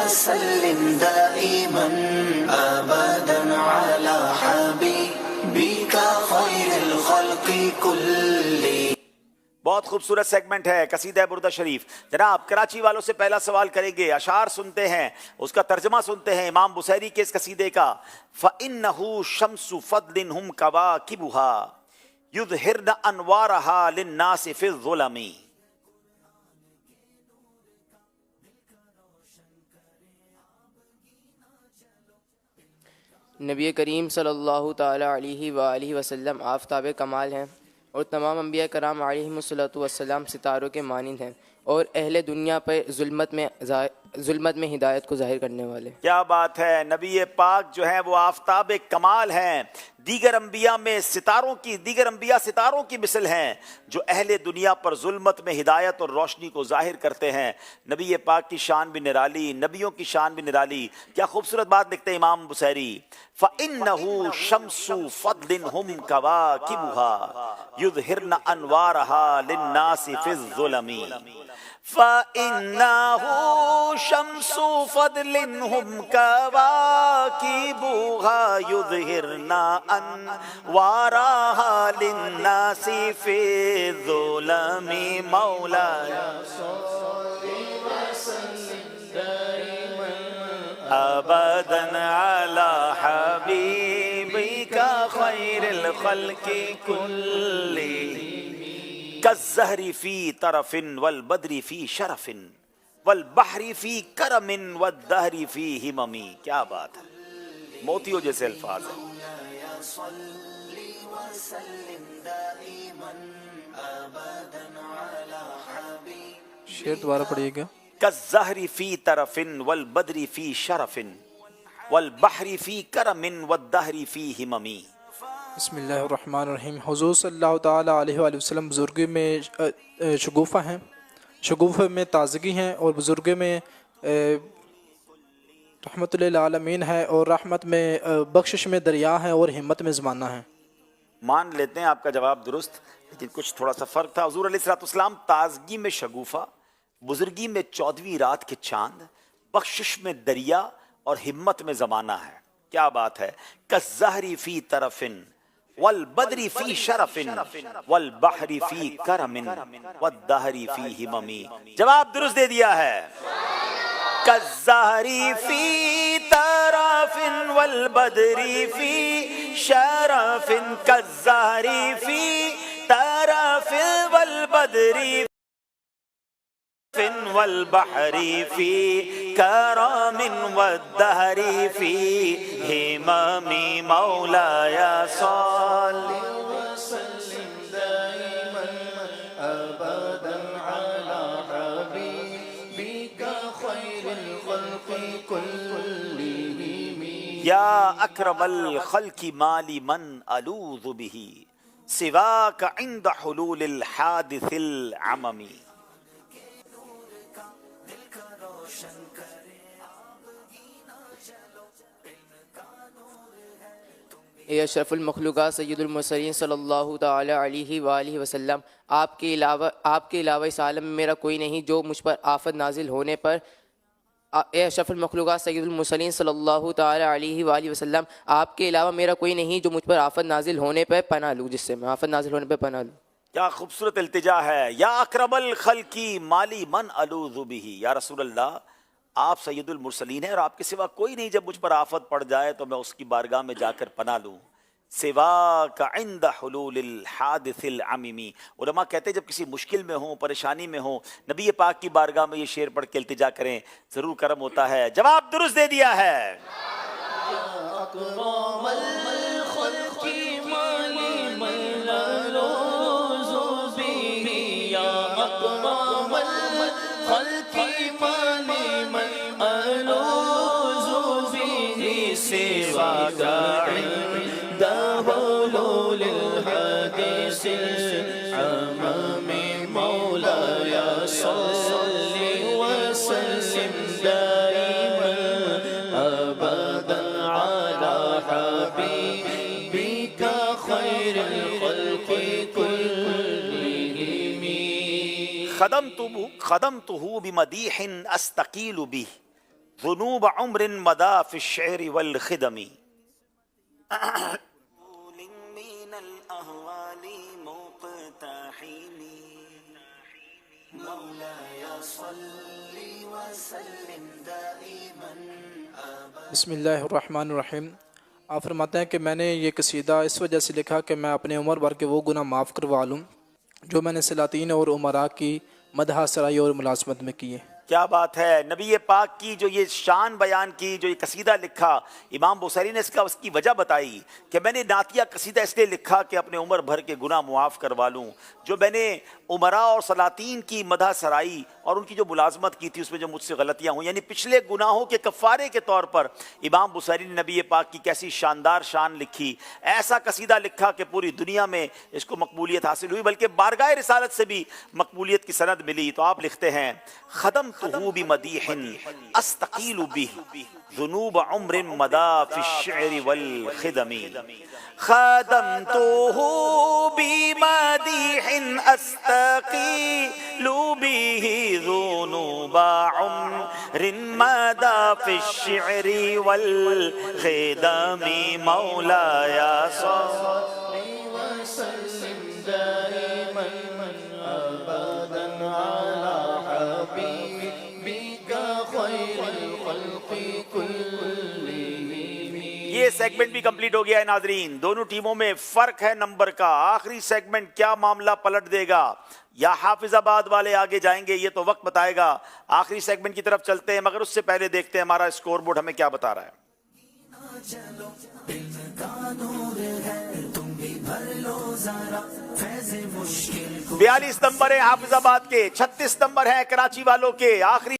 وسلم دائما أبدا على حبيبك خير الخلق كلهم. بہت خوبصورت سیگمنٹ ہے قصیدہ بردہ شریف. جناب کراچی والوں سے پہلا سوال کریں گے. اشعار سنتے ہیں, اس کا ترجمہ سنتے ہیں امام بصیری کے اس قصیدے کا. فَإِنَّهُ شَمْسُ فَضْلٍ هُمْ كَوَاكِبُهَا يُظْهِرْنَ أَنْوَارَهَا لِلنَّاسِ فِي الظُّلَمِ. نبی کریم صلی اللہ تعالیٰ علیہ وآلہ وسلم آفتاب کمال ہیں اور تمام انبیاء کرام علیہم الصلوۃ والسلام ستاروں کے مانند ہیں اور اہل دنیا پر ظلمت میں ہدایت کو ظاہر کرنے والے. کیا بات ہے. نبی پاک جو ہیں وہ آفتاب کمال ہیں, دیگر انبیاء ستاروں کی مثل ہیں جو اہل دنیا پر ظلمت میں ہدایت اور روشنی کو ظاہر کرتے ہیں. نبی پاک کی شان بھی نرالی, نبیوں کی شان بھی نرالی. کیا خوبصورت بات لکھتے ہیں امام بصیری. فَإِنَّهُ شَمْسُ فَضْلٍ هُمْ كَوَاكِبُهَا يُظْهِرْنَ أَنْوَارَهَا لِلنَّاسِ فِي الظُّلَمِ. فَإِنَّهُ شَمْسُ فَضْلٍ هُمْ كَوَاكِبُهَا يُظْهِرْنَ أَنْوَارَهَا لِلنَّاسِ فِي الظُّلَمِ. مولاي أبدا على حبيبك خير الخلق كلهم. كالزهر في طرف والبدر في شرف والبحر في کرم والدهر في همم. کیا بات ہے, موتیوں جیسے الفاظ ہیں. شعر دوبارہ پڑھیے گا. كالزهر في طرف والبدر في شرف والبحر في کرم والدهر في همم. بسم اللہ الرحمن الرحیم. حضور صلی اللہ تعالیٰ علیہ وآلہ وسلم بزرگی میں شگوفہ ہیں, شگوفہ میں تازگی ہیں اور بزرگی میں رحمت للعالمین ہے اور رحمت میں بخشش میں دریا ہے اور ہمت میں زمانہ ہے. مان لیتے ہیں آپ کا جواب درست, لیکن کچھ تھوڑا سا فرق تھا. حضور علیہ السلام تازگی میں شگوفہ, بزرگی میں 14ویں رات کے چاند, بخشش میں دریا اور ہمت میں زمانہ ہے. کیا بات ہے. کالزہر فی طرف والبدر فی شرف والبحر فی کرم والدہر فی ہمم. جواب درست دے دیا ہے. کالزہر فی طرف والبدر فی شرف کالزہر فی طرف والبدر والبحر فی کرم والدہر فی ہمم. مولاي صل وسلم دائما ابدا على حبيبك خير الخلق كلهم. یا اکرم الخلق ما لمن الوذ به سواك عند حلول الحادث العمم. اے اشرف المخلوقات سید المرسلین صلی اللہ تعالیٰ علیہ وآلہ وسلم, آپ کے علاوہ اس عالم میں میرا کوئی نہیں جو مجھ پر آفت نازل ہونے پر اے اشرف المخلوقات سید المرسلین صلی اللہ تعالیٰ علیہ وآلہ وسلم, آپ کے علاوہ میرا کوئی نہیں جو مجھ پر آفت نازل ہونے پہ پناہ لوں, جس سے میں آفت نازل ہونے پہ پناہ لوں. کیا خوبصورت التجا ہے. یا اکرم الخلق مالی من الوذ به. یا رسول اللہ, آپ سید المرسلین ہیں اور آپ کے سوا کوئی نہیں, جب مجھ پر آفت پڑ جائے تو میں اس کی بارگاہ میں جا کر پناہ لوں. سواک عند حلول الحادث العممی. علماء کہتے ہیں جب کسی مشکل میں ہوں, پریشانی میں ہوں, نبی پاک کی بارگاہ میں یہ شعر پڑھ کے التجا کریں, ضرور کرم ہوتا ہے. جواب درست دے دیا ہے. خدمته بمدیح استقیل به ذنوب عمر مدا فی الشعر والخدم. من الأهوال مقتحم مولاي صل وسلم دائما أبدا. بسم اللہ الرحمن الرحیم. آپ فرماتے ہیں کہ میں نے یہ قصیدہ اس وجہ سے لکھا کہ میں اپنے عمر بھر کے وہ گناہ معاف کروا لوں جو میں نے سلاطین اور امراء کی مدح سرائی اور ملازمت میں کیے. کیا بات ہے. نبی پاک کی جو یہ شان بیان کی, جو یہ قصیدہ لکھا, امام بوصیری نے اس کی وجہ بتائی کہ میں نے نعتیہ قصیدہ اس لیے لکھا کہ اپنے عمر بھر کے گناہ معاف کروا لوں. جو میں نے امراء اور سلاطین کی مدح سرائی اور ان کی جو ملازمت کی تھی اس میں جو مجھ سے غلطیاں ہوئیں, یعنی پچھلے گناہوں کے کفارے کے طور پر امام بوصیری نے نبی پاک کی کیسی شاندار شان لکھی. ایسا قصیدہ لکھا کہ پوری دنیا میں اس کو مقبولیت حاصل ہوئی, بلکہ بارگاہ رسالت سے بھی مقبولیت کی سند ملی. تو آپ لکھتے ہیں خدمتہ بمدیح استقیل به ذنوب عمر مدا فی الشعر والخدم. خدمتہ بمدیح استقیل به ذنوب عمر مدا فی الشعر والخدم. مولاي صل وسلم دائما ابدا على حبيبك خير الخلق كلهم. یہ سیگمنٹ بھی کمپلیٹ ہو گیا ہے ناظرین. دونوں ٹیموں میں فرق ہے نمبر کا. آخری سیگمنٹ کیا معاملہ پلٹ دے گا, یا حافظ آباد والے آگے جائیں گے, یہ تو وقت بتائے گا. آخری سیگمنٹ کی طرف چلتے ہیں, مگر اس سے پہلے دیکھتے ہیں ہمارا اسکور بورڈ ہمیں کیا بتا رہا ہے. 42 نمبر ہے حافظ آباد کے, 36 نمبر ہے کراچی والوں کے. آخری